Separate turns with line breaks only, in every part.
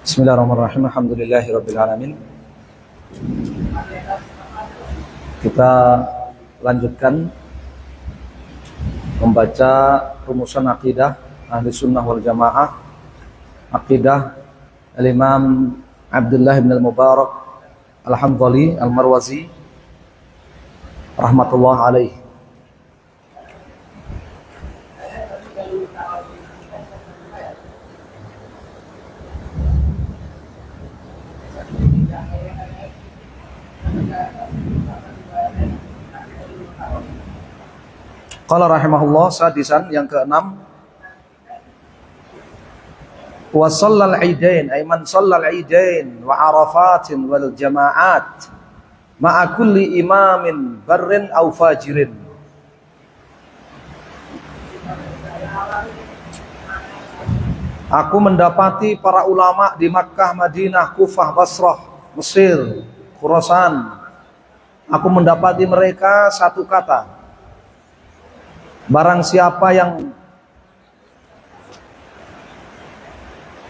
Bismillahirrahmanirrahim. Alhamdulillahirabbil alamin. Kita lanjutkan membaca rumusan akidah Ahli Sunnah wal Jamaah, akidah Al-Imam Abdullah bin Al-Mubarak Al-Hamdali Al-Marwazi rahmatullah alaihi. Qala rahimahullah, sadisan, yang keenam, wa shallal aidain, ay man shallal aidain wa arafatin wal jama'at ma'a kulli imamin barrin aw fajirin. Aku mendapati para ulama di Makkah, Madinah, Kufah, Basrah, Mesir, Khurasan. Aku mendapati mereka satu kata: barang siapa yang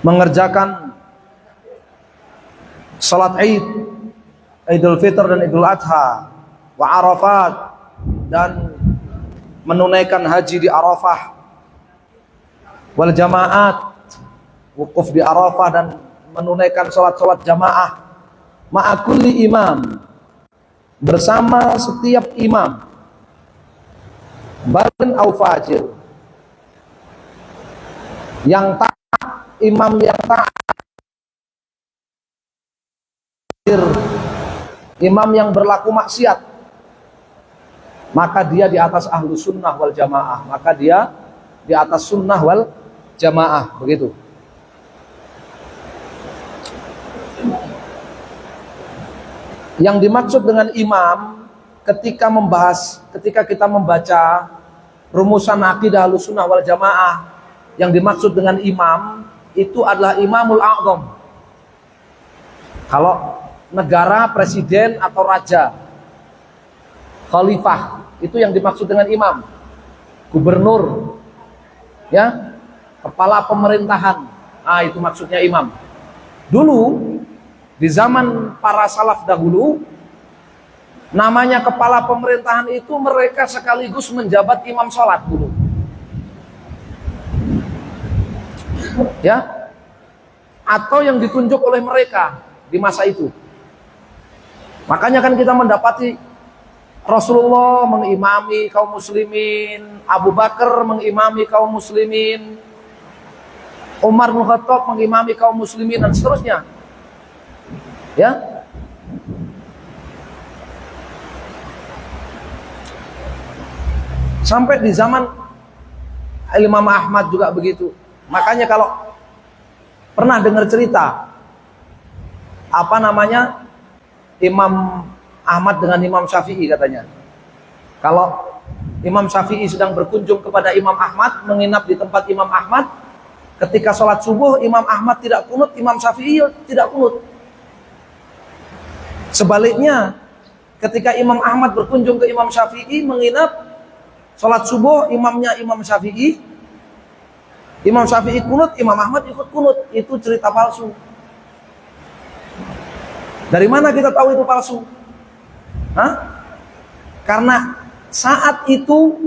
mengerjakan salat Id, Idul Fitr dan Idul Adha, wa Arafat, dan menunaikan haji di Arafah, wal jamaat, wukuf di Arafah dan menunaikan salat-salat jamaah, ma'a kulli imam, bersama setiap imam, barin au fajir, yang taat, imam yang taat, imam yang berlaku maksiat, maka dia di atas ahlu sunnah wal jamaah, maka dia di atas sunnah wal jamaah, begitu. Yang dimaksud dengan imam ketika kita membaca rumusan akidah Ahlussunnah wal Jamaah, yang dimaksud dengan imam itu adalah Imamul A'zam. Kalau negara, presiden atau raja, khalifah, itu yang dimaksud dengan imam. Gubernur, ya, kepala pemerintahan, itu maksudnya imam. Dulu di zaman para salaf dahulu, namanya kepala pemerintahan itu mereka sekaligus menjabat imam sholat dulu, ya, atau yang ditunjuk oleh mereka di masa itu. Makanya kan kita mendapati Rasulullah mengimami kaum muslimin, Abu Bakar mengimami kaum muslimin, Umar bin Khattab mengimami kaum muslimin, dan seterusnya, ya. Sampai di zaman Imam Ahmad juga begitu. Makanya kalau pernah dengar cerita Imam Ahmad dengan Imam Syafi'i, katanya kalau Imam Syafi'i sedang berkunjung kepada Imam Ahmad, menginap di tempat Imam Ahmad, ketika sholat subuh Imam Ahmad tidak kunut, Imam Syafi'i tidak kunut. Sebaliknya, ketika Imam Ahmad berkunjung ke Imam Syafi'i, menginap, sholat subuh imamnya Imam Syafi'i kunut, Imam Ahmad ikut kunut. Itu cerita palsu. Dari mana kita tahu itu palsu? Karena saat itu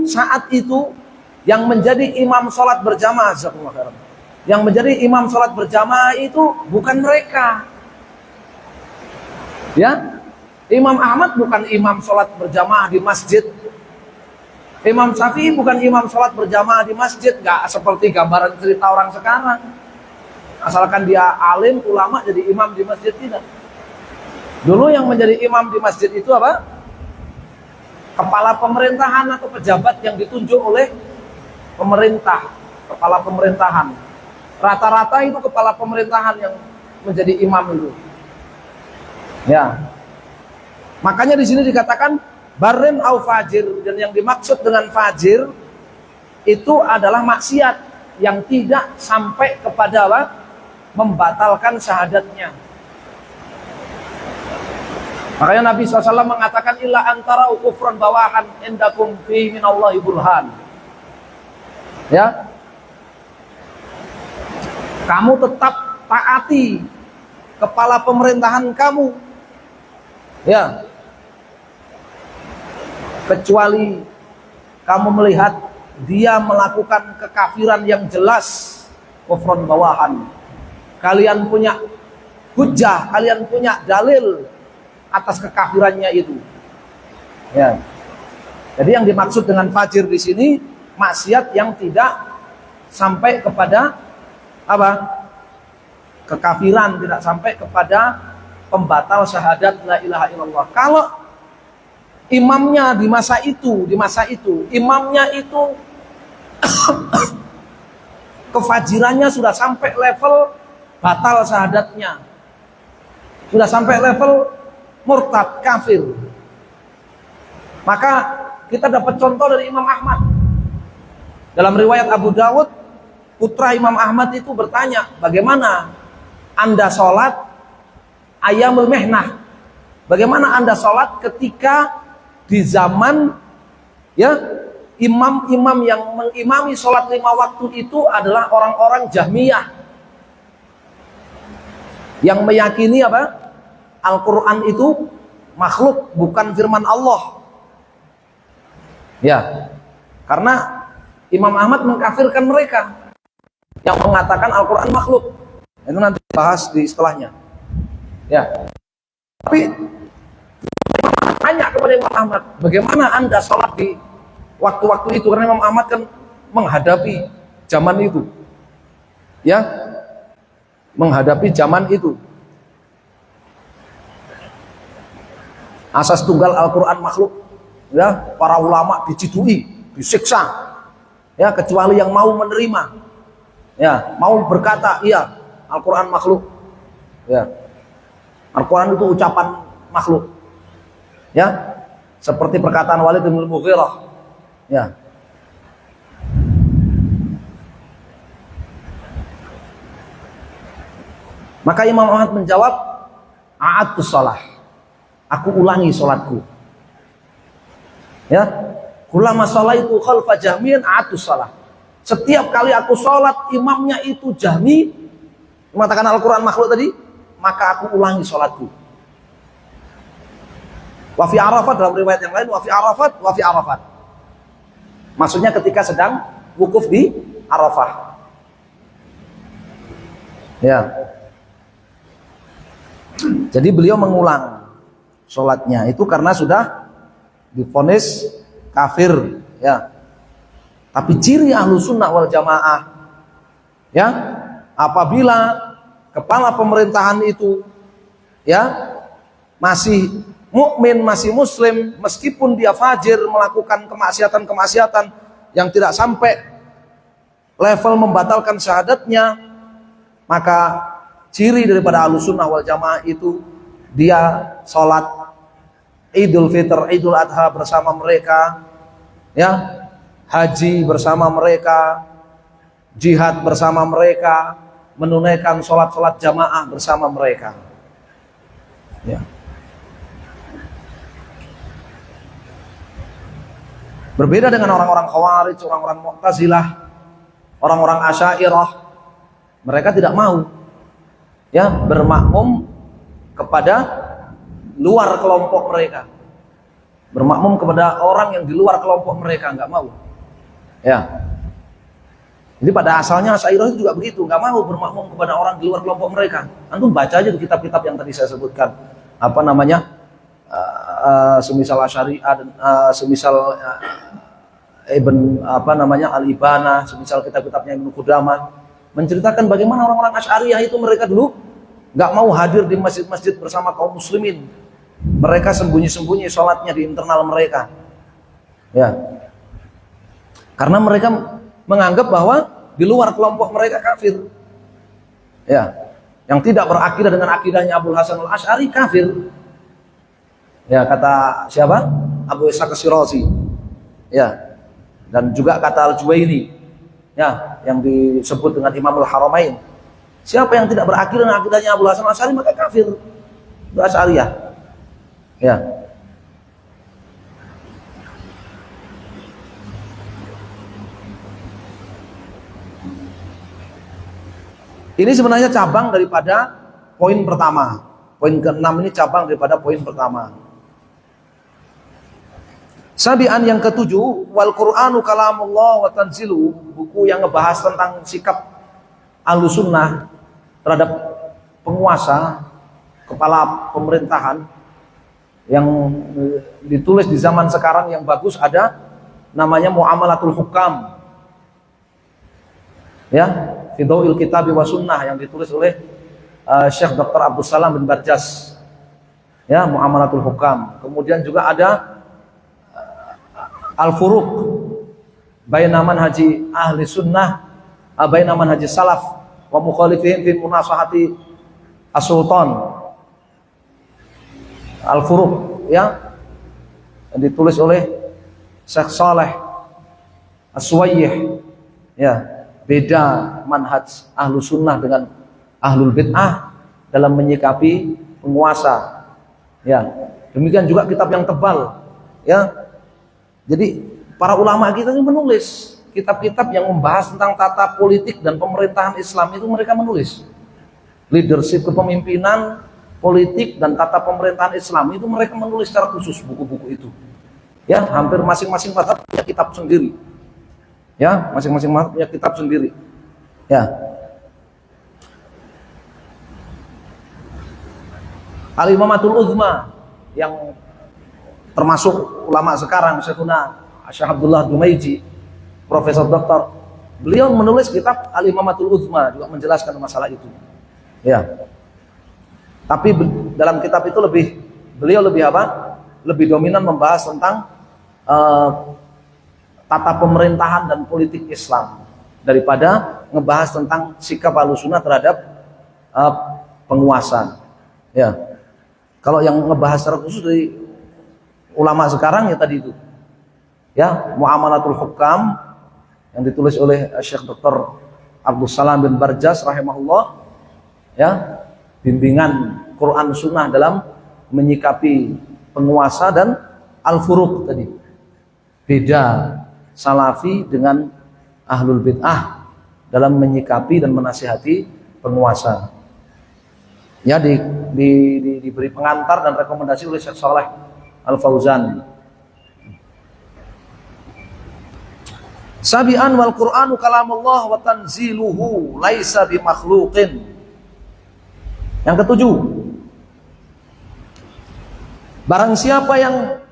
yang menjadi imam sholat berjamaah, yang menjadi imam sholat berjamaah itu bukan mereka, ya. Imam Ahmad bukan imam sholat berjamaah di masjid, Imam Syafi'i bukan imam sholat berjamaah di masjid. Gak seperti gambaran cerita orang sekarang, asalkan dia alim, ulama, jadi imam di masjid. Tidak. Dulu yang menjadi imam di masjid itu apa? kepala pemerintahan atau pejabat yang ditunjuk oleh pemerintah, kepala pemerintahan. Rata-rata itu kepala pemerintahan yang menjadi imam itu. Ya. Makanya di sini dikatakan barren au fajir, dan yang dimaksud dengan fajir itu adalah maksiat yang tidak sampai kepada apa? Membatalkan syahadatnya. Makanya Nabi SAW mengatakan illa antara kufran bawahan indakum fi minallahi burhan. Ya. Kamu tetap taati kepala pemerintahan kamu. Ya. Kecuali kamu melihat dia melakukan kekafiran yang jelas, kufran bawahan. Kalian punya hujjah, kalian punya dalil atas kekafirannya itu. Ya. Jadi yang dimaksud dengan fajir di sini maksiat yang tidak sampai kepada apa? Kekafiran, tidak sampai kepada pembatal syahadat la ilaha illallah. Kalau imamnya di masa itu imamnya itu kefajirannya sudah sampai level batal syahadatnya, sudah sampai level murtad, kafir, maka kita dapat contoh dari Imam Ahmad. Dalam riwayat Abu Dawud, putra Imam Ahmad itu bertanya, bagaimana Anda sholat ayyamul mihnah? Bagaimana Anda sholat ketika di zaman ya imam-imam yang mengimami sholat 5 waktu itu adalah orang-orang Jahmiyah yang meyakini apa? Al-Quran itu makhluk, bukan firman Allah. Ya, karena Imam Ahmad mengkafirkan mereka yang mengatakan Al-Quran makhluk. Itu nanti bahas di setelahnya. Ya, tapi tanya kepada Imam Ahmad, bagaimana Anda sholat di waktu-waktu itu? Karena Imam Ahmad kan menghadapi zaman itu. Ya, menghadapi zaman itu. Asas tunggal Al-Quran makhluk, ya, para ulama dicidui, disiksa, ya, kecuali yang mau menerima, ya, mau berkata, iya, Al-Quran makhluk, ya, Al-Quran itu ucapan makhluk, ya, seperti perkataan Walid bin Mughirah, ya. Maka Imam Ahmad menjawab, a'adtus shalah. Aku ulangi sholatku. Ya, kulama sholaitu khalfa jahmiyin a'adtus shalah. Setiap kali aku sholat imamnya itu Jahmi, mengatakan Al-Quran makhluk tadi, maka aku ulangi sholatku. Wa fi Arafat, dalam riwayat yang lain, wa fi Arafat. Maksudnya ketika sedang wukuf di Arafah. Ya. Jadi beliau mengulang sholatnya itu karena sudah divonis kafir, ya. Tapi ciri ahlu sunnah wal jamaah, ya, apabila kepala pemerintahan itu, ya, masih mukmin, masih muslim, meskipun dia fajir melakukan kemaksiatan yang tidak sampai level membatalkan syahadatnya, maka ciri daripada ahlu sunnah wal jamaah itu dia sholat Idul Fitr, Idul Adha bersama mereka, ya, haji bersama mereka, jihad bersama mereka, menunaikan sholat-sholat jamaah bersama mereka. Ya. Berbeda dengan orang-orang Khawarij, orang-orang Mu'tazilah, orang-orang Asy'ariyah, mereka tidak mau, ya, bermakmum kepada luar kelompok mereka, bermakmum kepada orang yang di luar kelompok mereka, nggak mau, ya. Jadi pada asalnya Asy'ariyah itu juga begitu, nggak mau bermakmum kepada orang di luar kelompok mereka. Antum baca aja di kitab-kitab yang tadi saya sebutkan, apa namanya, semisal Asy'ariyah, semisal Ibn Al-Ibana, semisal kitab-kitabnya Ibnu Qudamah, menceritakan bagaimana orang-orang Asy'ariyah itu mereka dulu nggak mau hadir di masjid-masjid bersama kaum muslimin. Mereka sembunyi-sembunyi sholatnya di internal mereka. Ya. Karena mereka menganggap bahwa di luar kelompok mereka kafir. Ya. Yang tidak berakidah dengan akidahnya Abul Hasan Al-Asy'ari kafir. Ya, kata siapa? Abu Ishaq Ash-Shirazi. Ya. Dan juga kata Al-Juwaini. Ya, yang disebut dengan Imamul Haramain. Siapa yang tidak berakidah dengan akidahnya Abul Hasan Al-Asy'ari maka kafir. Itu Asy'ariyah. Ya. Ini sebenarnya cabang daripada poin pertama. Poin ke-6 ini cabang daripada poin pertama. Sabian yang ke-7, wal Qur'anu kalamullah wa tanzilu, buku yang ngebahas tentang sikap Ahlus Sunnah terhadap penguasa, kepala pemerintahan yang ditulis di zaman sekarang yang bagus ada namanya Muamalatul Hukam. Ya, Fidauil Kitab wa Sunnah yang ditulis oleh Syekh Dr. Abdul Salam bin Barjas. Ya, Muamalatul Hukam. Kemudian juga ada Al-Furuq baina manhaji ahli sunnah baina manhaji salaf wa mukhalifihim fi munasahati as-sultan. Al-Furuq, ya, yang ditulis oleh Syekh Saleh As-Suwayyih. Ya, beda manhaj ahlu sunnah dengan ahlul bid'ah dalam menyikapi penguasa. Ya, demikian juga kitab yang tebal. Ya, jadi para ulama kita itu menulis kitab-kitab yang membahas tentang tata politik dan pemerintahan Islam itu mereka menulis. Leadership kepemimpinan, politik dan tata pemerintahan Islam itu mereka menulis secara khusus buku-buku itu. Ya, hampir masing-masing mazhab punya kitab sendiri. Ya, masing-masing mazhab punya kitab sendiri. Ya. Al-Imamatul Uzma yang termasuk ulama sekarang, Syekhuna Syekh Abdullah Dumaiji, Profesor Doktor, beliau menulis kitab Al-Imamatul Uzma juga menjelaskan masalah itu. Ya. Tapi dalam kitab itu beliau lebih apa? Lebih dominan membahas tentang tata pemerintahan dan politik Islam daripada ngebahas tentang sikap Ahlussunnah terhadap penguasa. Ya. Kalau yang ngebahas secara khusus dari ulama sekarang ya tadi itu. Ya, Muamalatul Hukam yang ditulis oleh Syekh Dr. Abdul Salam bin Barjas rahimahullah. Ya, bimbingan Quran Sunnah dalam menyikapi penguasa, dan Al-Furuq tadi. Beda Salafi dengan Ahlul Bid'ah dalam menyikapi dan menasihati penguasa. Ya, diberi pengantar dan rekomendasi oleh Syekh Saleh Al-Fauzan. Sabian wal Qur'anu kalamullah wa tanziluhu laisa bimakhluqin. Yang ke-7, barang siapa yang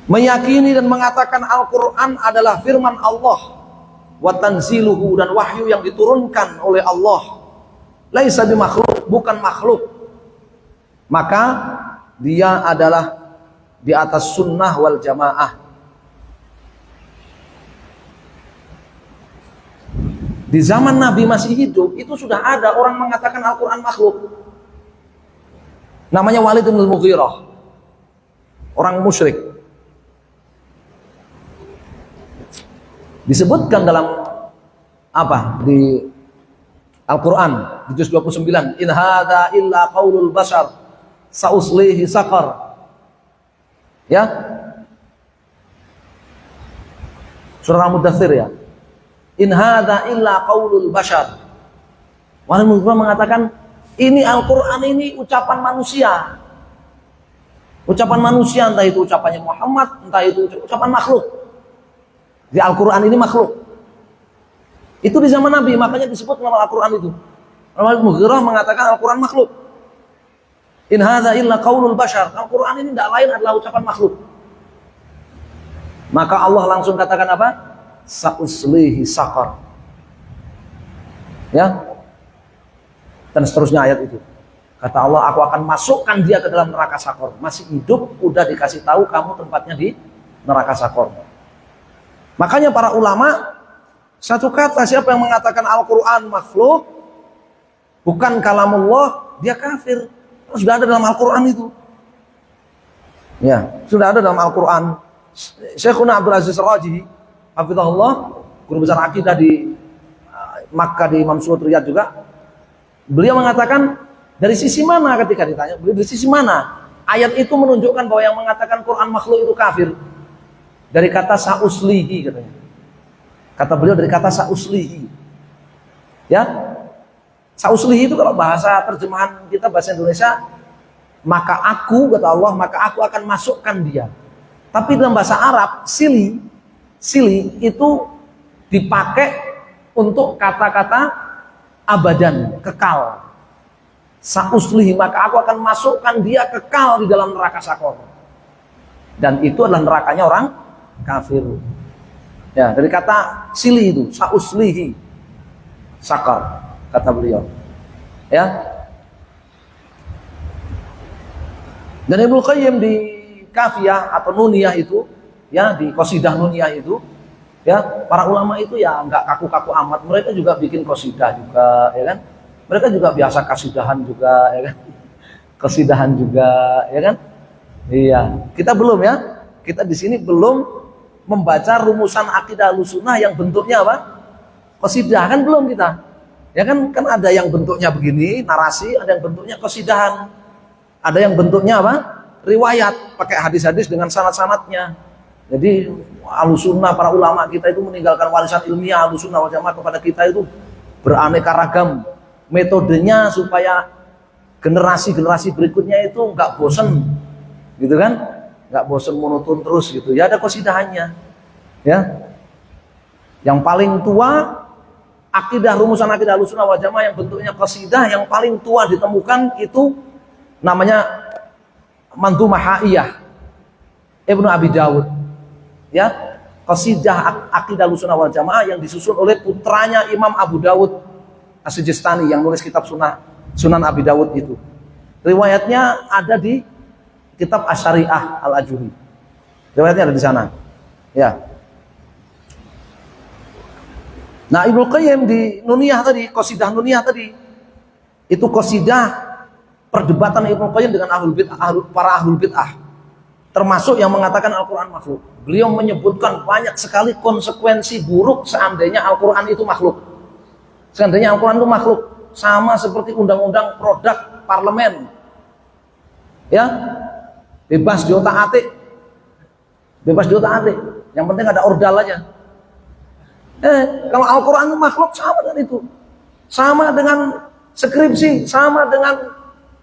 meyakini dan mengatakan Al-Quran adalah firman Allah, wa tanziluhu, dan wahyu yang diturunkan oleh Allah, laisa bimakhluk, bukan makhluk, maka dia adalah di atas sunnah wal jamaah. Di zaman Nabi masih hidup, itu sudah ada orang mengatakan Al-Quran makhluk. Namanya Walid bin Mughirah, orang musyrik. Disebutkan dalam apa? Di Al-Quran, di juz 29, in hadza illa qaulul bashar sauslihi saqar. Ya, surah Al-Mudaththir, ya. In hadza illa qaulul bashar. Walid bin Mughirah mengatakan ini Al-Quran ini ucapan manusia. Ucapan manusia, entah itu ucapannya Muhammad, entah itu ucapan makhluk. Di Al-Quran ini makhluk. Itu di zaman Nabi, makanya disebut nama Al-Quran itu. Walid bin Mughirah mengatakan Al-Quran makhluk. In hadza illa qaulul bashar. Al-Quran ini tidak lain adalah ucapan makhluk. Maka Allah langsung katakan apa? Sa'uslihi saqar. Ya. Dan seterusnya ayat itu. Kata Allah, aku akan masukkan dia ke dalam neraka sakor. Masih hidup, udah dikasih tahu kamu tempatnya di neraka sakor. Makanya para ulama satu kata, siapa yang mengatakan Al-Quran makhluk bukan kalamullah, dia kafir. Sudah ada dalam Al-Quran itu. Ya, sudah ada dalam Al-Quran. Syekhuna Abdul Aziz Raji, hafizahullah, guru besar akidah di Makkah di Imam Suud Riyadh juga. Beliau mengatakan dari sisi mana ketika ditanya, dari sisi mana ayat itu menunjukkan bahwa yang mengatakan Quran makhluk itu kafir? Dari kata sa'uslihi katanya. Kata beliau dari kata sa'uslihi. Ya. Sa'uslihi itu kalau bahasa terjemahan kita bahasa Indonesia, maka aku, kata Allah, maka aku akan masukkan dia. Tapi dalam bahasa Arab, sili itu dipakai untuk kata-kata abadan, kekal. Sa'uslihi, maka aku akan masukkan dia kekal di dalam neraka sakor. Dan itu adalah nerakanya orang kafir. Ya, dari kata sili itu, sa'uslihi sakar, kata beliau. Ya. Dan Ibnu Qayyim di Kafiyah atau Nuniyah itu, ya, di Qasidah Nuniyah itu, ya, para ulama itu ya enggak kaku-kaku amat. Mereka juga bikin qasidah juga, ya kan? Mereka juga biasa kasidahan juga, ya kan? Kasidahan juga, ya kan? Iya, kita belum ya. Kita di sini belum membaca rumusan akidah Ahlussunnah yang bentuknya apa? Qasidah, kan belum kita. Ya kan ada yang bentuknya begini, narasi, ada yang bentuknya qasidahan. Ada yang bentuknya apa? Riwayat, pakai hadis-hadis dengan sanad-sanadnya. Jadi Ahlussunnah, para ulama kita itu meninggalkan warisan ilmiah Ahlussunnah wal Jamaah kepada kita itu beraneka ragam metodenya supaya generasi-generasi berikutnya itu nggak bosen, gitu kan? Nggak bosen monoton terus gitu. Ya ada qasidahannya. Ya. Yang paling tua akidah, rumusan akidah Ahlussunnah wal Jamaah yang bentuknya qasidah yang paling tua ditemukan itu namanya Mandhumah Ha'iyah Ibnu Abi Dawud. Ya, qasidah akidah Ahlussunnah wal Jamaah yang disusun oleh putranya Imam Abu Dawud As-Sijistani yang nulis kitab Sunan Abi Dawud itu. Riwayatnya ada di kitab Asy-Syariah Al-Ajuri. Riwayatnya ada di sana. Ya. Nah, Ibnu Qayyim di Nuniyah tadi, qasidah Nuniyah tadi, itu qasidah perdebatan Ibnu Qayyim dengan para ahlul bid'ah. Termasuk yang mengatakan Al-Quran makhluk. Beliau menyebutkan banyak sekali konsekuensi buruk seandainya Al-Quran itu makhluk. Seandainya Al-Quran itu makhluk, sama seperti undang-undang produk parlemen. Ya, bebas diotak-atik. Bebas diotak-atik. Yang penting ada ordal aja. Kalau Al-Quran itu makhluk, sama dengan itu. Sama dengan skripsi, sama dengan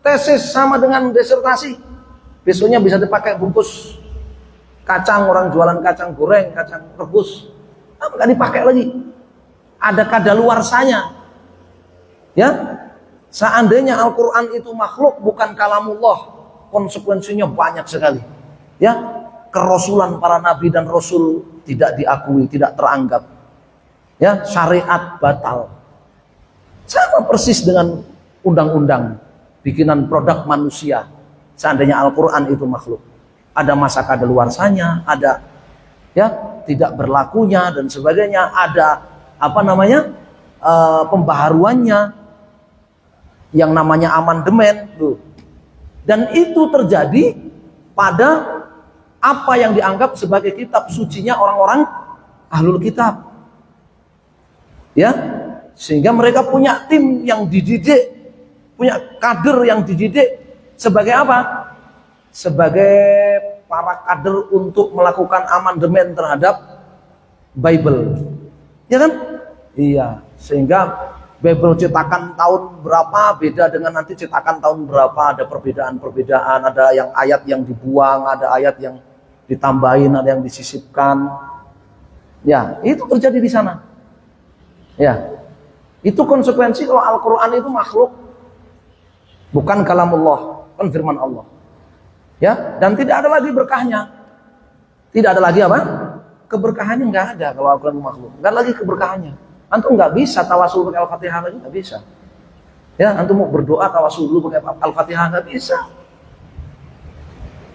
tesis, sama dengan disertasi. Besoknya bisa dipakai bungkus kacang, orang jualan kacang goreng, kacang rebus. Nggak dipakai lagi. Ada kadaluarsanya. Ya, seandainya Al-Quran itu makhluk, bukan kalamullah, konsekuensinya banyak sekali. Ya, kerasulan para nabi dan rasul tidak diakui, tidak teranggap. Ya, syariat batal. Sama persis dengan undang-undang bikinan produk manusia. Seandainya Al-Quran itu makhluk, ada masa kadaluarsanya, ada ya tidak berlakunya dan sebagainya, ada pembaharuannya yang namanya amandemen tuh. Dan itu terjadi pada apa yang dianggap sebagai kitab sucinya orang-orang ahlul kitab. Ya, sehingga mereka punya tim yang dididik, punya kader yang dididik sebagai apa? Sebagai para kader untuk melakukan amandemen terhadap Bible. Ya kan? Iya, sehingga Bible cetakan tahun berapa beda dengan nanti cetakan tahun berapa, ada perbedaan-perbedaan, ada yang ayat yang dibuang, ada ayat yang ditambahin, ada yang disisipkan. Ya, itu terjadi di sana. Ya. Itu konsekuensi kalau Al-Qur'an itu makhluk, bukan kalamullah, kan firman Allah. Ya, dan tidak ada lagi berkahnya. Tidak ada lagi apa? Keberkahannya nggak ada kalau Al-Qur'an itu makhluk. Nggak lagi keberkahannya. Antum nggak bisa tawasul pakai Al-Fatihah lagi, nggak bisa. Ya, antum mau berdoa tawasul dulu pakai Al-Fatihah nggak bisa.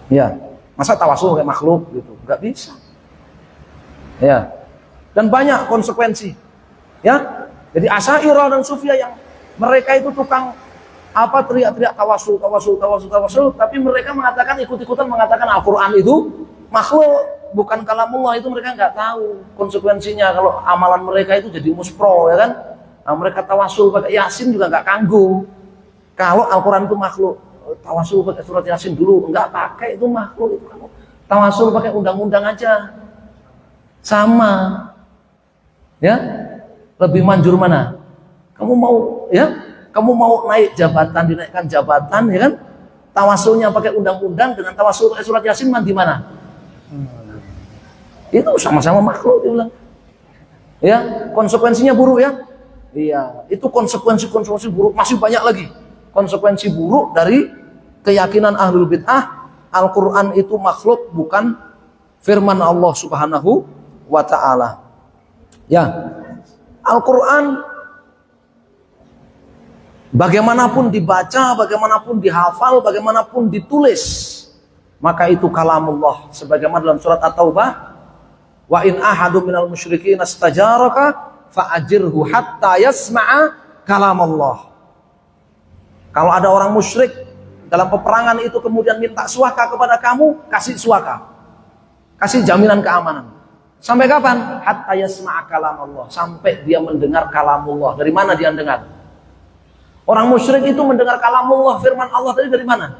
Ya, Masa tawasul kayak makhluk gitu? Nggak bisa. Ya. Dan banyak konsekuensi. Ya. Jadi Asy'ariyah dan Sufiyah yang mereka itu tukang teriak-teriak tawasul, tapi mereka mengatakan ikut-ikutan mengatakan Al-Qur'an itu makhluk, bukan kalamullah. Itu mereka nggak tahu konsekuensinya kalau amalan mereka itu jadi muspro, ya kan? Nah, mereka tawasul pakai Yasin juga nggak kanggu. Kalau Al-Qur'an itu makhluk, tawasul pakai surat Yasin dulu, nggak pakai, itu makhluk itu. Tawasul pakai undang-undang aja, sama. Ya, lebih manjur mana? Kamu mau, ya? Kamu mau naik jabatan, dinaikkan jabatan, ya kan? Tawasulnya pakai undang-undang dengan tawasul pakai surat Yasin, di mana? Itu sama-sama makhluk, dia bilang. Ya, konsekuensinya buruk, ya. Iya, itu konsekuensi buruk, masih banyak lagi. Konsekuensi buruk dari keyakinan ahlul bid'ah, Al-Qur'an itu makhluk, bukan firman Allah Subhanahu wa ta'ala. Ya. Al-Qur'an bagaimanapun dibaca, bagaimanapun dihafal, bagaimanapun ditulis, maka itu kalamullah. Sebagaimana dalam surat At-Taubah, wa in ahadu minal musyrikin astajaraka fa'ajirhu hatta yasma'a kalamullah. Kalau ada orang musyrik dalam peperangan itu kemudian minta suaka kepada kamu, kasih suaka, kasih jaminan keamanan. Sampai kapan? Hatta yasma'a kalamullah, sampai dia mendengar kalamullah. Dari mana dia dengar? Orang musyrik itu mendengar kalamullah, firman Allah tadi dari mana?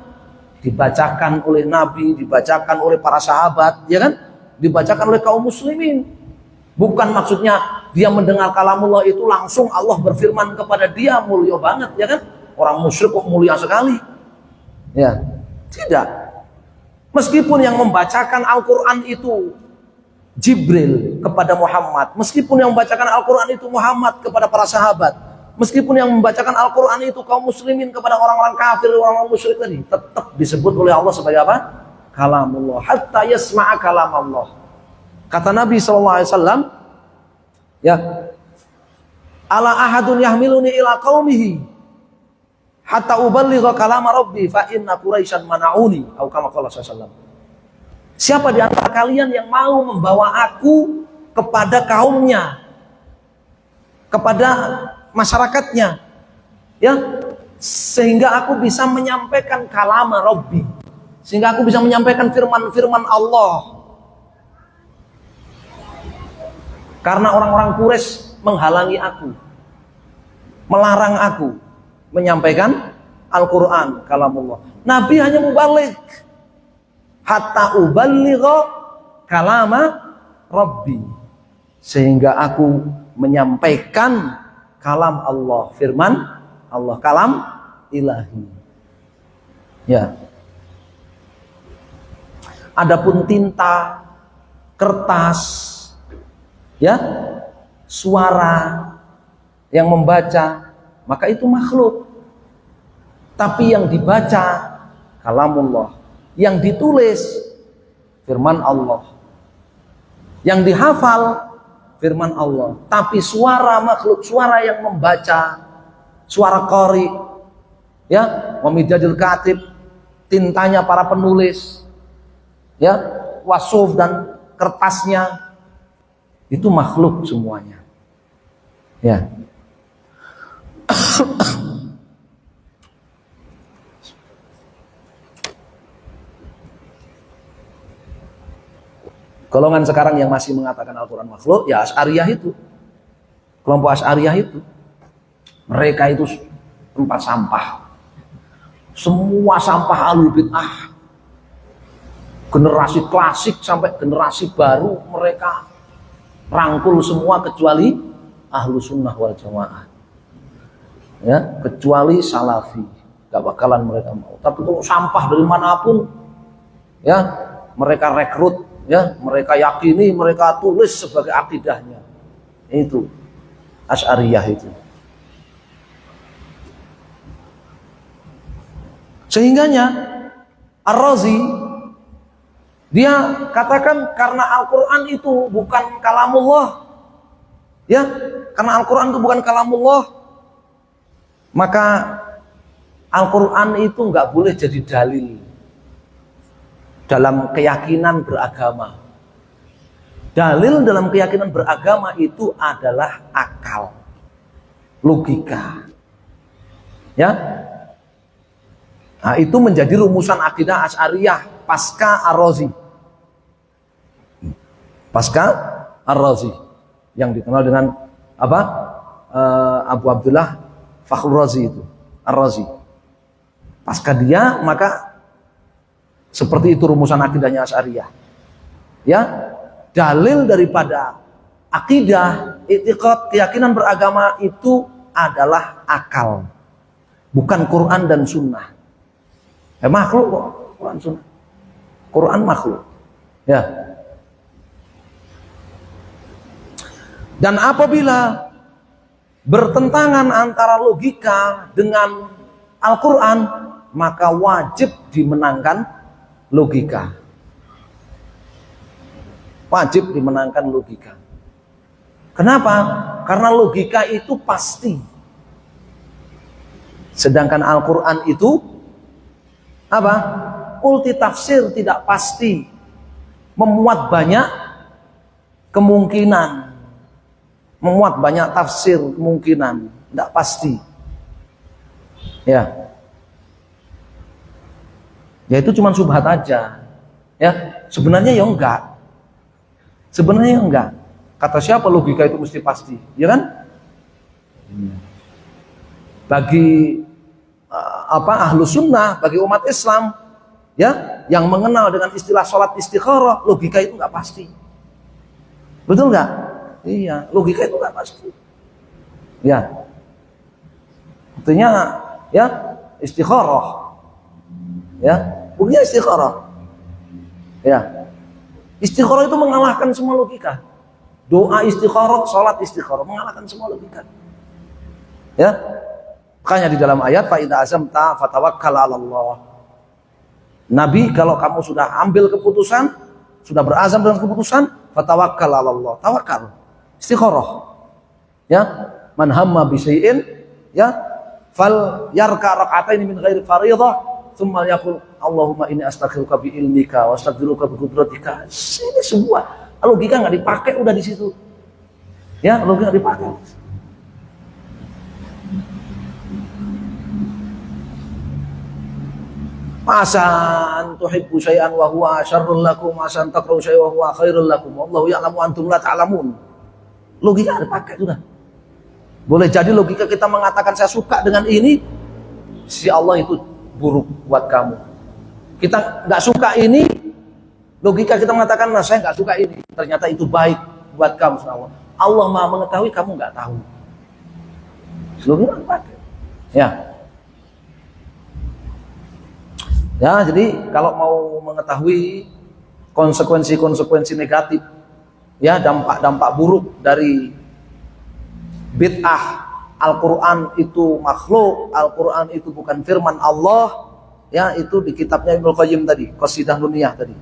Dibacakan oleh Nabi, dibacakan oleh para sahabat, ya kan? Dibacakan oleh kaum muslimin. Bukan maksudnya dia mendengar kalamullah itu langsung Allah berfirman kepada dia, mulia banget, ya kan? Orang musyrik kok mulia sekali. Ya, tidak. Meskipun yang membacakan Al-Qur'an itu Jibril kepada Muhammad, meskipun yang membacakan Al-Qur'an itu Muhammad kepada para sahabat, meskipun yang membacakan Al-Qur'an itu kaum muslimin kepada orang-orang kafir, orang-orang musyrik tadi, tetap disebut oleh Allah sebagai apa? Kalamullah. Hatta yasma'a kalamullah. Kata Nabi SAW, ya, ala ahadun yahmiluni ila qaumihi hatta uballigha kalama rabbi fa inna quraisyan mana'uni, atau kama qala sallallahu. Siapa di antara kalian yang mau membawa aku kepada kaumnya, kepada masyarakatnya, ya, sehingga aku bisa menyampaikan kalama Rabbi, sehingga aku bisa menyampaikan firman-firman Allah. Karena orang-orang Quraisy menghalangi aku, melarang aku menyampaikan Al-Quran, kalamullah. Nabi hanya mubalik, hatta uballigha kalama Rabbi, sehingga aku menyampaikan kalam Allah, firman Allah, kalam ilahi. Ya. Adapun tinta, kertas, ya, suara yang membaca, maka itu makhluk. Tapi yang dibaca kalamullah, yang ditulis firman Allah, yang dihafal firman Allah. Tapi suara makhluk, suara yang membaca, suara qari, ya, wa midadil katib, tintanya para penulis, ya, wasuf dan kertasnya, itu makhluk semuanya. Ya. Golongan sekarang yang masih mengatakan Al-Quran makhluk, ya Asy'ariyah itu. Kelompok Asy'ariyah itu. Mereka itu tempat sampah. Semua sampah ahlul bid'ah. Generasi klasik sampai generasi baru mereka rangkul semua kecuali ahlu sunnah wal jamaah. Ya, kecuali salafi. Gak bakalan mereka mau. Tapi kalau sampah dari manapun, ya, mereka rekrut, ya, mereka yakini, mereka tulis sebagai akidahnya. Itu Asy'ariyah itu. Sehingganya Ar-Razi dia katakan karena Al-Quran itu bukan kalamullah, ya, karena Al-Quran itu bukan kalamullah, maka Al-Quran itu nggak boleh jadi dalil dalam keyakinan beragama. Dalil dalam keyakinan beragama itu adalah akal, logika. Ya. Nah, itu menjadi rumusan akidah Asy'ariyah pasca Ar-Razi. Pasca Ar-Razi yang dikenal dengan apa? Abu Abdullah Fakhrul Razi itu, Ar-Razi. Pasca dia maka seperti itu rumusan akidahnya Asy'ariyah. Ya, dalil daripada akidah, i'tiqad, keyakinan beragama itu adalah akal, bukan Quran dan Sunnah. Makhluk kok, Quran Sunnah. Quran makhluk. Ya. Dan apabila bertentangan antara logika dengan Al-Quran, maka wajib dimenangkan logika. Wajib dimenangkan logika. Kenapa? Karena logika itu pasti. Sedangkan Al-Quran itu apa? Multitafsir, tidak pasti. Memuat banyak kemungkinan. Memuat banyak tafsir kemungkinan, tidak pasti. Ya. Ya itu cuma subhat aja. Ya, sebenarnya ya enggak. Sebenarnya ya enggak. Kata siapa logika itu mesti pasti, ya kan? Bagi ahlu sunnah, bagi umat Islam, ya, yang mengenal dengan istilah sholat istikharah, logika itu enggak pasti. Betul enggak? Iya, logika itu enggak pasti. Ya. Artinya ya istikharah. Ya, punya istikharah. Ya. Istikharah itu mengalahkan semua logika. Doa istikharah, salat istikharah mengalahkan semua logika. Ya. Makanya di dalam ayat fa idza azamta fatawakkal 'ala Allah. Nabi, kalau kamu sudah ambil keputusan, sudah berazam dengan keputusan, fatawakkal 'ala Allah. Tawakal. Istikharah. Ya. Man hamma bi syai'in, ya, fal yarka rak'atain min ghairi fardhah, tsumma yaqul Allahumma inni astaghfiruka bi ilmika wa astaghfiruka bi qudratika. Ini semua logika nggak dipakai, udah di situ. Ya, logika nggak dipakai. Asan tuhibbu syai'an wa huwa syarrun lakum, asan takrahu syai'an wa huwa khairul lakum. Wallahu ya'lamu antum la ta'lamun. Logika nggak dipakai sudah. Boleh jadi logika kita mengatakan saya suka dengan ini, si Allah itu buruk buat kamu. Kita nggak suka ini, logika kita mengatakan, nah saya nggak suka ini, ternyata itu baik buat kamu. Allah Maha mengetahui, kamu nggak tahu. Logika nggak pakai. Ya, ya. Jadi kalau mau mengetahui konsekuensi negatif, ya, dampak buruk dari bid'ah Al-Quran itu makhluk, Al-Quran itu bukan firman Allah, ya, itu di kitabnya Ibnu Qayyim tadi, Qasidah Nuniyah tadi.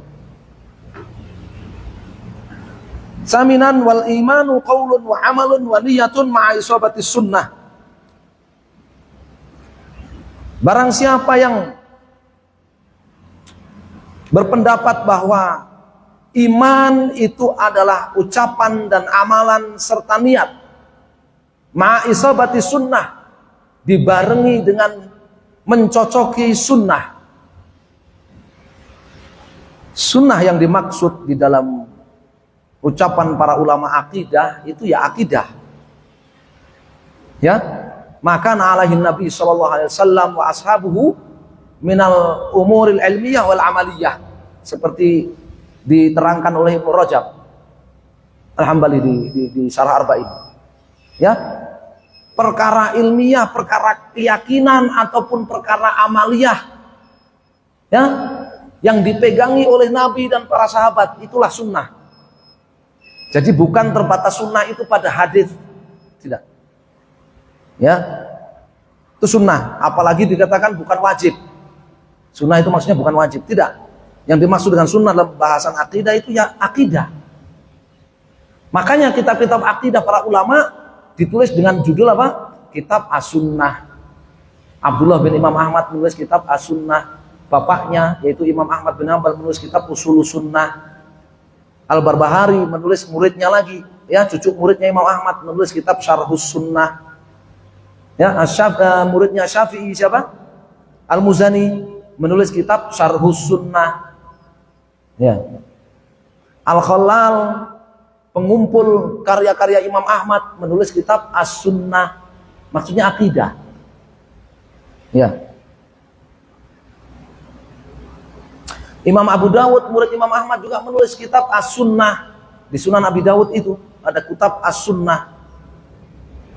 Saminan wal imanu qaulun wa amalun wa niyatun ma'a isabatis sunnah. Barang siapa yang berpendapat bahwa iman itu adalah ucapan dan amalan serta niat, ma'isabati sunnah, dibarengi dengan mencocoki sunnah. Sunnah yang dimaksud di dalam ucapan para ulama akidah itu ya akidah. Ya, maka alaihi Nabi sallallahu alaihi wasallam wa ashabuhu minal umuril ilmiyah wal amaliyah, seperti diterangkan oleh Ibnu Rajab Al-Hambali di Syarah Arba'in. Ya, perkara ilmiah, perkara keyakinan ataupun perkara amaliyah, ya, yang dipegangi oleh Nabi dan para sahabat, itulah sunnah. Jadi bukan terbatas sunnah itu pada hadis, tidak. Ya, itu sunnah. Apalagi dikatakan bukan wajib. Sunnah itu maksudnya bukan wajib, tidak. Yang dimaksud dengan sunnah dalam bahasan akidah itu ya akidah. Makanya kitab-kitab akidah para ulama ditulis dengan judul apa? Kitab As-Sunnah. Abdullah bin Imam Ahmad menulis kitab As-Sunnah. bapaknya yaitu Imam Ahmad bin Hanbal menulis kitab Ushulus Sunnah. Al-Barbahari menulis muridnya lagi, ya, cucu muridnya Imam Ahmad menulis kitab Syarhus Sunnah. Ya, muridnya Syafi'i siapa? Al-Muzani menulis kitab Syarhus Sunnah. Ya. Al-Khalal pengumpul karya-karya Imam Ahmad menulis kitab As-Sunnah. Maksudnya akidah. Ya. Imam Abu Dawud, murid Imam Ahmad juga menulis kitab As-Sunnah. Di Sunan Abi Dawud itu ada kitab As-Sunnah.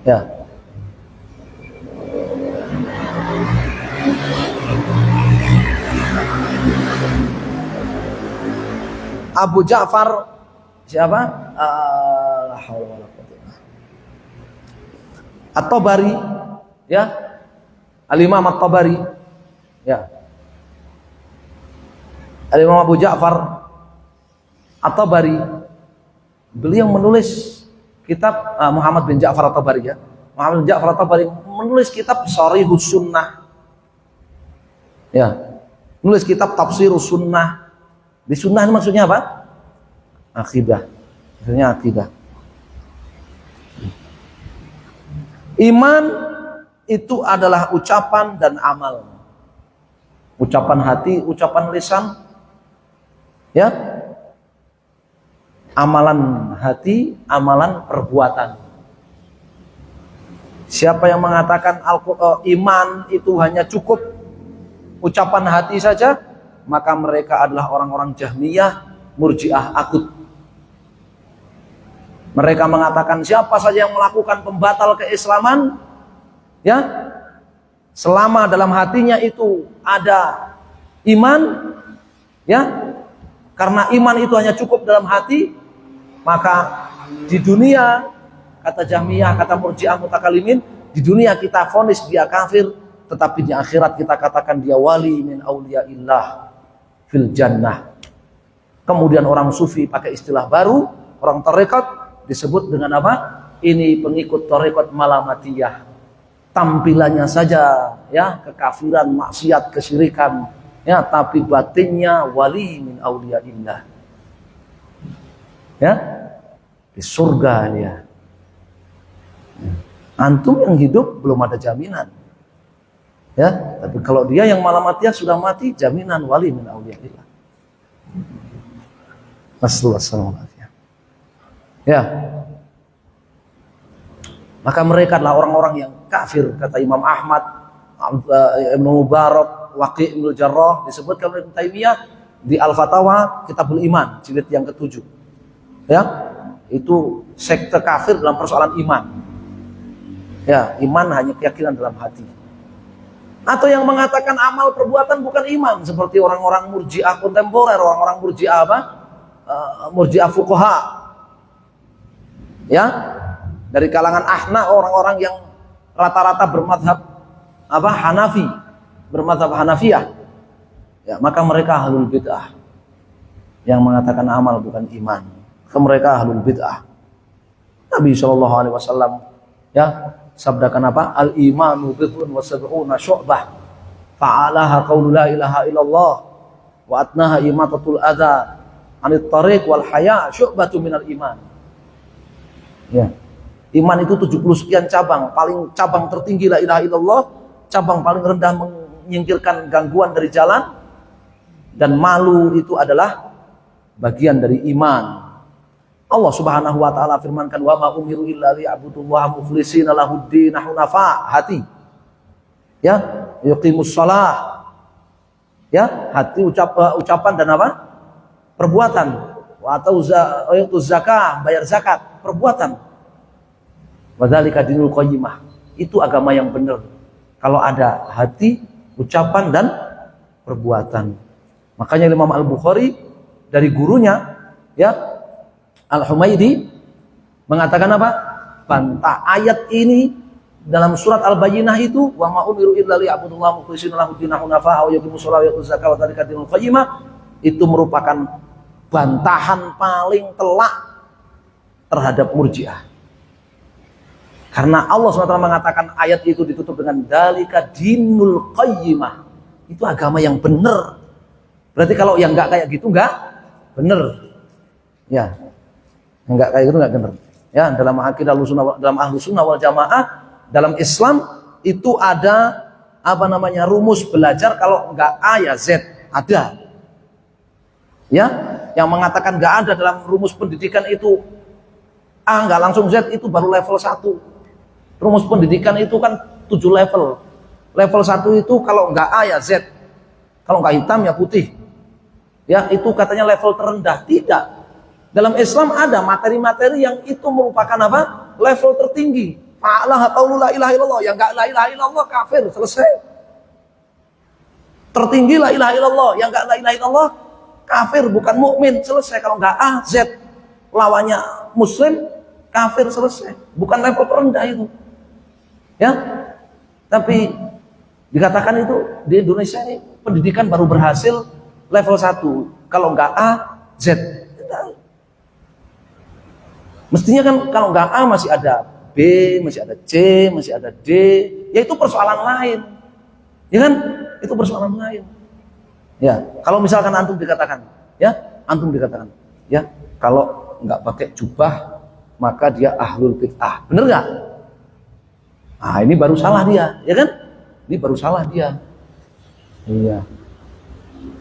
Ya. Abu Ja'far siapa? At-Tabari, ya. Al-Imam At-Tabari, ya. Al-Imam Abu Ja'far At-Tabari, beliau menulis kitab Muhammad bin Ja'far At-Tabari, ya. Muhammad bin Ja'far At-Tabari menulis kitab Sharihus Sunnah. Ya. Menulis kitab Tafsirus Sunnah. Di sunnah maksudnya apa? Akidah. Maksudnya akidah. Iman itu adalah ucapan dan amal. Ucapan hati, ucapan lisan, ya. Amalan hati, amalan perbuatan. Siapa yang mengatakan iman itu hanya cukup ucapan hati saja, maka mereka adalah orang-orang Jahmiyah, Murji'ah akut. Mereka mengatakan siapa saja yang melakukan pembatal keislaman, ya, selama dalam hatinya itu ada iman, ya, karena iman itu hanya cukup dalam hati, maka di dunia, kata Jahmiyah, kata Murji'ah Mutakalimin, di dunia kita vonis dia kafir, tetapi di akhirat kita katakan dia wali min auliyaillah fil jannah. Kemudian orang sufi pakai istilah baru, orang tarekat disebut dengan apa? Ini pengikut tarekat malamatiyah. Tampilannya saja, ya, kekafiran, maksiat, kesyirikan, ya, tapi batinnya wali min auliyaillah. Ya, di surga dia. Antum yang hidup belum ada jaminan. Ya, tapi kalau dia yang malamatiyah sudah mati, jaminan wali min auliyaillah. Assalamualaikum. Ya. Maka mereka adalah orang-orang yang kafir, kata Imam Ahmad, Ibnu Mubarak, Waqi' Ibnu Jarrah, disebutkan oleh Ibnu Taimiyah di Al-Fatawa Kitabul Iman jilid yang ke-7. Ya, itu sekte kafir dalam persoalan iman. Ya, iman hanya keyakinan dalam hati. Atau yang mengatakan amal perbuatan bukan iman, seperti orang-orang Murji'ah kontemporer, orang-orang Murji'ah apa? Murji'ah fuqaha. Ya, dari kalangan Ahnaf, orang-orang yang rata-rata bermadhab apa? Hanafi, bermadhab Hanafiyah. Ya, maka mereka ahlul bid'ah. Yang mengatakan amal bukan iman, mereka ahlul bid'ah. Nabi SAW, ya, sabdakan apa? Al-imanu bid'un wa sab'una syu'bah. Fa'alaha qawlu la ilaha illallah wa atnaha imatatul adha 'anit tariq wal haya syu'batu minal iman. Ya. Iman itu 70 sekian cabang. Paling cabang tertinggi la ilaha illallah, cabang paling rendah menyingkirkan gangguan dari jalan, dan malu itu adalah bagian dari iman. Allah Subhanahu wa taala firmankan, wa ma umiru illa liya'budullaha mukhlishina lahuddin hunafa, hati. Ya, yuqimus shalah. Ya, hati, ucapan dan apa? Perbuatan. Wa atuz zakah, bayar zakat, perbuatan. Wadzalika dinul qayyimah. Itu agama yang benar. Kalau ada hati, ucapan dan perbuatan. Makanya Imam Al-Bukhari dari gurunya, ya, Al-Humaydi mengatakan apa? Bantah ayat ini dalam surat Al-Bayyinah itu, wa ma umiru illa liya'budullaha mukhlishina lahu dinahu hunafa wa yuqimus sholata wa yutuz zakata wa dzalika dinul qayyimah, itu merupakan bantahan paling telak terhadap Murji'ah. Karena Allah SWT mengatakan ayat itu ditutup dengan dzalika dinul qayyimah. itu agama yang benar. Berarti kalau yang nggak kayak gitu nggak benar. Ya, nggak kayak gitu nggak benar. Ya, dalam akidah Ahlus Sunnah wal Jamaah, dalam Islam itu ada apa namanya rumus belajar. Kalau nggak A ya Z, ada. Ya, yang mengatakan nggak ada dalam rumus pendidikan itu A nggak langsung Z, itu baru level 1. Rumus pendidikan itu kan 7 level. Level 1 itu kalau nggak A ya Z, kalau nggak hitam ya putih. Ya, itu katanya level terendah. Tidak. Dalam Islam ada materi-materi yang itu merupakan apa? Level tertinggi. Fa'alah qaulu la ilaha illallah, yang enggak la ilaha illallah kafir, selesai. Tertinggi la ilaha illallah, yang enggak la ilaha illallah kafir, bukan mukmin, selesai. Kalau enggak A, Z, lawannya muslim, kafir, selesai. Bukan level terendah itu. Ya. Tapi dikatakan itu di Indonesia ini pendidikan baru berhasil level 1. Kalau enggak A, Z. Mestinya kan kalau enggak A masih ada B, masih ada C, masih ada D. Ya itu persoalan lain. Ya kan? Itu persoalan lain. Ya, kalau misalkan antum dikatakan, ya, kalau enggak pakai jubah maka dia ahlul bid'ah. Bener enggak? Ah, ini baru salah dia, ya kan? Ini baru salah dia. Iya.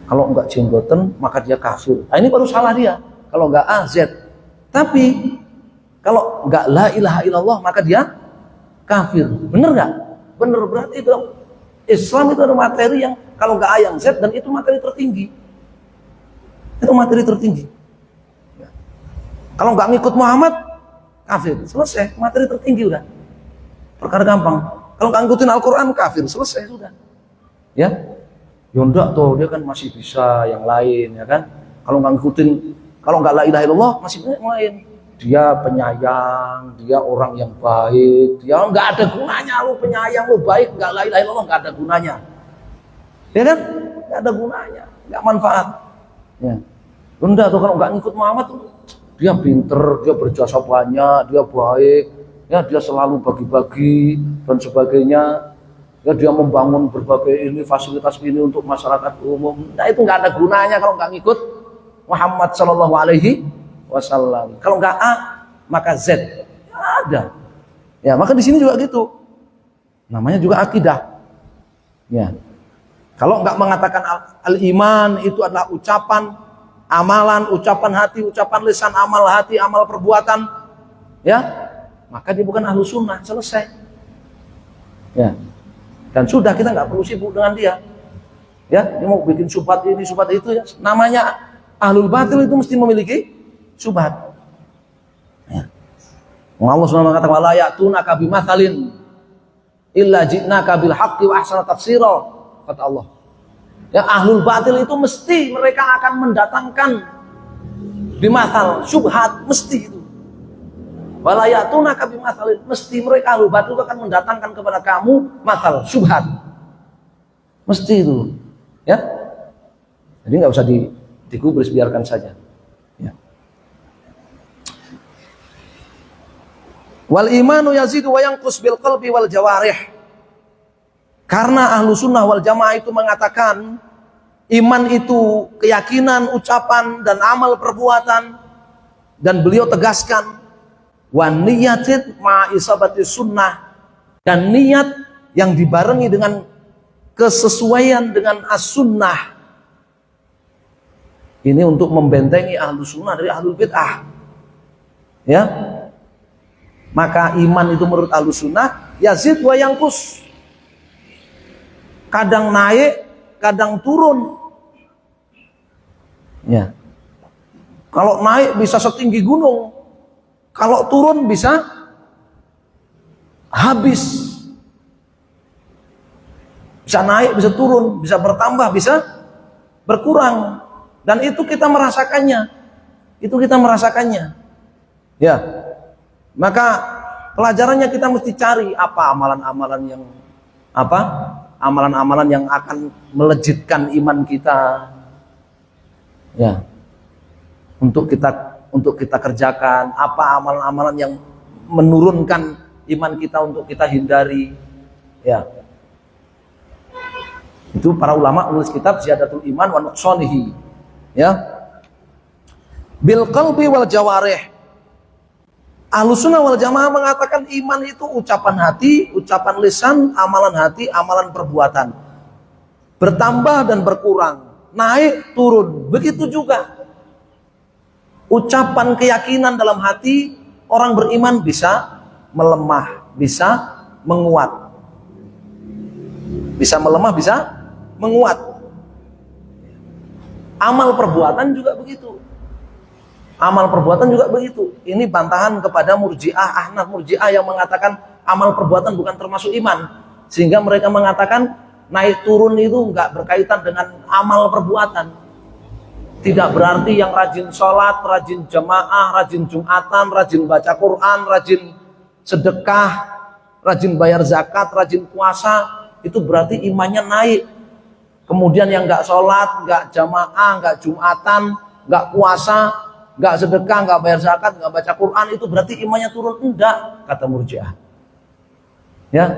Kalau enggak jenggoten maka dia kafir. Nah, ini baru salah dia. Kalau enggak A, Z. Tapi kalau enggak la ilaha illallah maka dia kafir. Bener enggak? Bener, berarti itu Islam itu ada materi yang kalau enggak A yang Z, dan itu materi tertinggi. Itu materi tertinggi. Kalau enggak ngikut Muhammad kafir. Selesai, materi tertinggi udah. Perkara gampang. Kalau enggak ngikutin Al-Qur'an kafir. Selesai sudah. Ya. Yondak tuh dia kan masih bisa yang lain, ya kan? Kalau nggak ngikutin, kalau nggak la ilaha illallah masih banyak yang lain. Dia penyayang, dia orang yang baik, dia nggak ada gunanya lu penyayang, lu baik, nggak la ilaha illallah nggak ada gunanya, ya kan? Nggak ada gunanya, nggak manfaat. Ya. Yondak tuh kalau nggak ngikut Muhammad, dia pinter, dia berjasa banyak, dia baik, ya dia selalu bagi-bagi dan sebagainya. Ya, dia membangun berbagai ini fasilitas ini untuk masyarakat umum. Nah, itu nggak ada gunanya kalau nggak ngikut Muhammad Shallallahu Alaihi Wasallam. Kalau nggak A, maka Z. Ya, ada. Ya, maka di sini juga gitu. Namanya juga akidah. Ya. Kalau nggak mengatakan al-iman itu adalah ucapan, amalan, ucapan hati, ucapan lisan, amal hati, amal perbuatan, ya, maka dia bukan ahlu sunnah. Selesai. Ya. Dan sudah, kita nggak perlu sibuk dengan dia. Ya, dia mau bikin syubhat ini, syubhat itu, ya. Namanya ahlul batil itu mesti memiliki syubhat. Ya. Allah SWT mengatakan wala ya'tunaka bimatsalin illa ji'naka bil haqqi wa ahsana tafsira, kata Allah. Ya, ahlul batil itu mesti mereka akan mendatangkan bimatsal, syubhat, mesti itu. Wala ya'tunaka bimatsalin, mesti mereka ahlul batil akan mendatangkan kepada kamu matsal, syubhat. Mesti itu. Ya. Jadi nggak usah digubris, biarkan saja. Ya. Wal imanu yazidu wa yanqus bil qalbi wal jawarih. Karena ahlu sunnah wal jamaah itu mengatakan iman itu keyakinan, ucapan, dan amal perbuatan. Dan beliau tegaskan wa niyatin ma'isabati sunnah, dan niat yang dibarengi dengan kesesuaian dengan as-sunnah. Ini untuk membentengi ahlu sunnah dari ahlul bid'ah. Ya. Maka iman itu menurut ahlu sunnah yazid wa yanqus. Kadang naik, kadang turun. Ya. Kalau naik bisa setinggi gunung. Kalau turun bisa habis. Bisa naik, bisa turun, bisa bertambah, bisa berkurang. Dan itu kita merasakannya. Itu kita merasakannya. Ya. Maka pelajarannya kita mesti cari apa amalan-amalan yang apa? Amalan-amalan yang akan melejitkan iman kita. Ya. Untuk kita kerjakan, apa amalan-amalan yang menurunkan iman kita untuk kita hindari. Ya. Itu para ulama nulis kitab Ziyadatul Iman wa Nuqsanihi. Ya. Bil qalbi wal jawarih. Ahlussunnah wal Jamaah mengatakan iman itu ucapan hati, ucapan lisan, amalan hati, amalan perbuatan. Bertambah dan berkurang, naik turun. Begitu juga ucapan keyakinan dalam hati orang beriman bisa melemah, bisa menguat. Bisa melemah, bisa menguat. Amal perbuatan juga begitu. Amal perbuatan juga begitu. Ini bantahan kepada Murji'ah, Ahnaf Murji'ah yang mengatakan amal perbuatan bukan termasuk iman. Sehingga mereka mengatakan naik turun itu enggak berkaitan dengan amal perbuatan. Tidak berarti yang rajin sholat, rajin jamaah, rajin jumatan, rajin baca Quran, rajin sedekah, rajin bayar zakat, rajin puasa, itu berarti imannya naik. Kemudian yang enggak sholat, enggak jamaah, enggak jumatan, enggak puasa, enggak sedekah, enggak bayar zakat, enggak baca Quran, itu berarti imannya turun. Enggak, kata Murji'ah. Ya,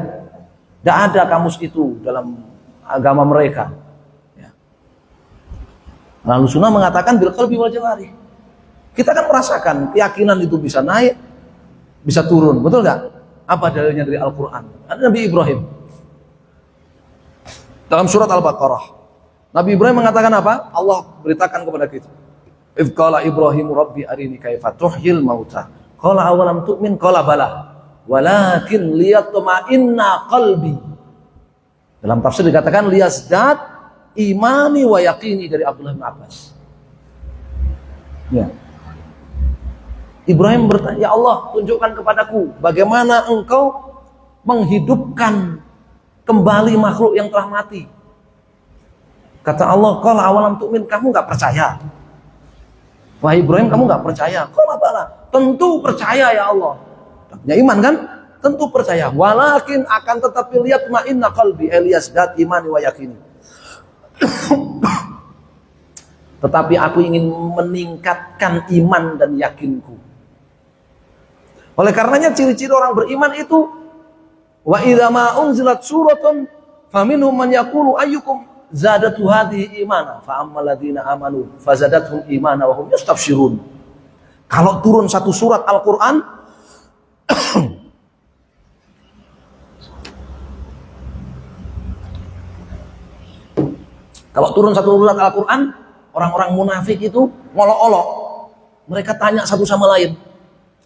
tidak ada kamus itu dalam agama mereka. Ya. Lalu Sunnah mengatakan bil qalbi wal jawarih. Kita kan merasakan keyakinan itu bisa naik, bisa turun, betul nggak? Apa dalilnya dari Al-Quran? Ada Nabi Ibrahim dalam surat Al-Baqarah. Nabi Ibrahim mengatakan apa? Allah beritakan kepada kita. Idz qala Ibrahim rabbi arini kaifa tuhyil mauta. Qala awalam tu'min? Qala bala. Walakin liyatma'inna qalbi. Dalam tafsir dikatakan liyazdad imani wa yaqini dari Abdullah bin Abbas. Ya. Ibrahim bertanya, ya Allah, tunjukkan kepadaku bagaimana engkau menghidupkan kembali makhluk yang telah mati. Kata Allah, qala awalam tu'min, kamu enggak percaya? Wahai Ibrahim, kamu enggak percaya? Qala bala, tentu percaya ya Allah. Ya iman kan? Tentu percaya. Walakin akan tetapi lihat ma'inna qalbi liyazdad imani wa yaqini. Tetapi aku ingin meningkatkan iman dan yakinku. Oleh karenanya ciri-ciri orang beriman itu wa idza ma unzilat suratun faminhum man yaqulu ayyukum zadatu hadhihi imana fa ammal ladzina amanu fazadathum imana wa hum yastabshirun. Kalau turun satu surat Al-Qur'an kalau turun satu surat Al-Qur'an, orang-orang munafik itu ngolok-olok. Mereka tanya satu sama lain,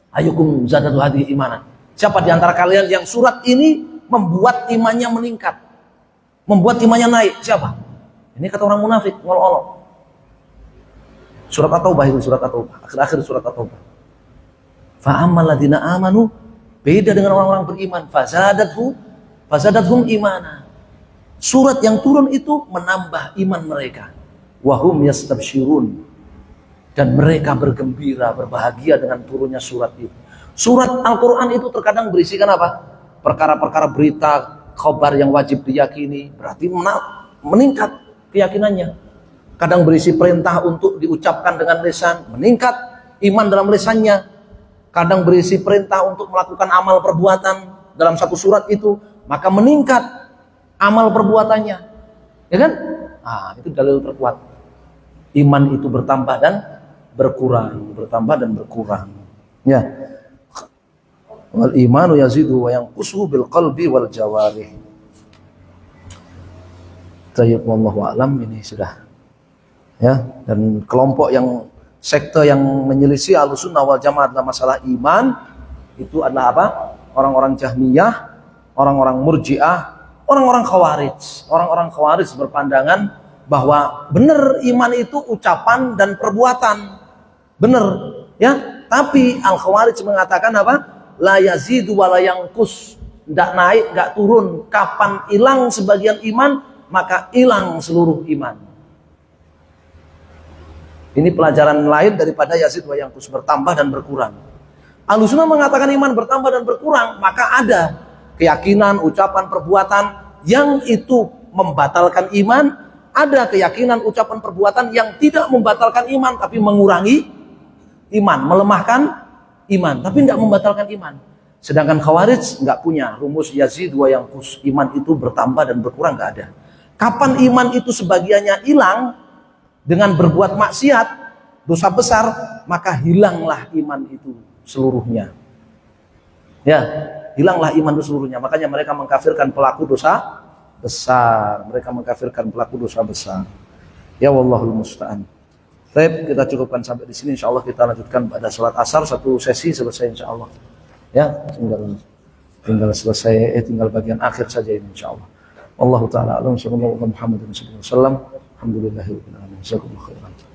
ayyukum zadatu hadhihi imana. Siapa di antara kalian yang surat ini membuat imannya meningkat, membuat imannya naik? Siapa? Ini kata orang munafik, ngolok-olok. Surat At-Taubah itu, surat At-Taubah, akhir-akhir surat At-Taubah. Fa ammal ladzina amanu, beda dengan orang-orang beriman, fazadathum imana. Surat yang turun itu menambah iman mereka. Wa hum yastabshirun, dan mereka bergembira, berbahagia dengan turunnya surat itu. Surat Al-Quran itu terkadang berisikan apa? Perkara-perkara berita, khabar yang wajib diyakini, berarti meningkat keyakinannya. Kadang berisi perintah untuk diucapkan dengan lisan, meningkat iman dalam lisannya. Kadang berisi perintah untuk melakukan amal perbuatan dalam satu surat itu, maka meningkat amal perbuatannya. Ya kan? Ah, itu dalil terkuat. Iman itu bertambah dan berkurang, bertambah dan berkurang. Ya. Wal imanu yazidu wa yanqusu bil qalbi wal jawarih. Tayyib wallahu alam, ini sudah. Ya, dan kelompok yang sekte yang menyelisih Ahlussunnah wal Jamaah dalam masalah iman itu adalah apa? Orang-orang Jahmiyah, orang-orang Murji'ah, orang-orang Khawarij. Orang-orang Khawarij berpandangan bahwa benar iman itu ucapan dan perbuatan. Benar, ya. Tapi Al-Khawarij mengatakan apa? La yazidu wa la yanqus. Enggak naik, enggak turun. Kapan hilang sebagian iman, maka hilang seluruh iman. Ini pelajaran lain daripada yazid wa yanqus, bertambah dan berkurang. Ahlussunnah mengatakan iman bertambah dan berkurang, maka ada keyakinan, ucapan, perbuatan yang itu membatalkan iman, ada keyakinan, ucapan, perbuatan yang tidak membatalkan iman tapi mengurangi iman, melemahkan iman tapi tidak membatalkan iman. Sedangkan Khawarij nggak punya rumus yazid wa yanqus, iman itu bertambah dan berkurang, nggak ada. Kapan iman itu sebagiannya hilang dengan berbuat maksiat, dosa besar, maka hilanglah iman itu seluruhnya. Ya, hilanglah iman itu seluruhnya. Makanya mereka mengkafirkan pelaku dosa besar. Mereka mengkafirkan pelaku dosa besar. Ya wallahul musta'an. Baik, kita cukupkan sampai di sini. Insyaallah kita lanjutkan pada salat asar, satu sesi selesai insyaallah. Ya, tinggal selesai, tinggal bagian akhir saja ini insyaallah. Wallahu taala alam, sallallahu alaihi wa sallam. Alhamdulillahirabbil alamin. Jazakumullahu khairan.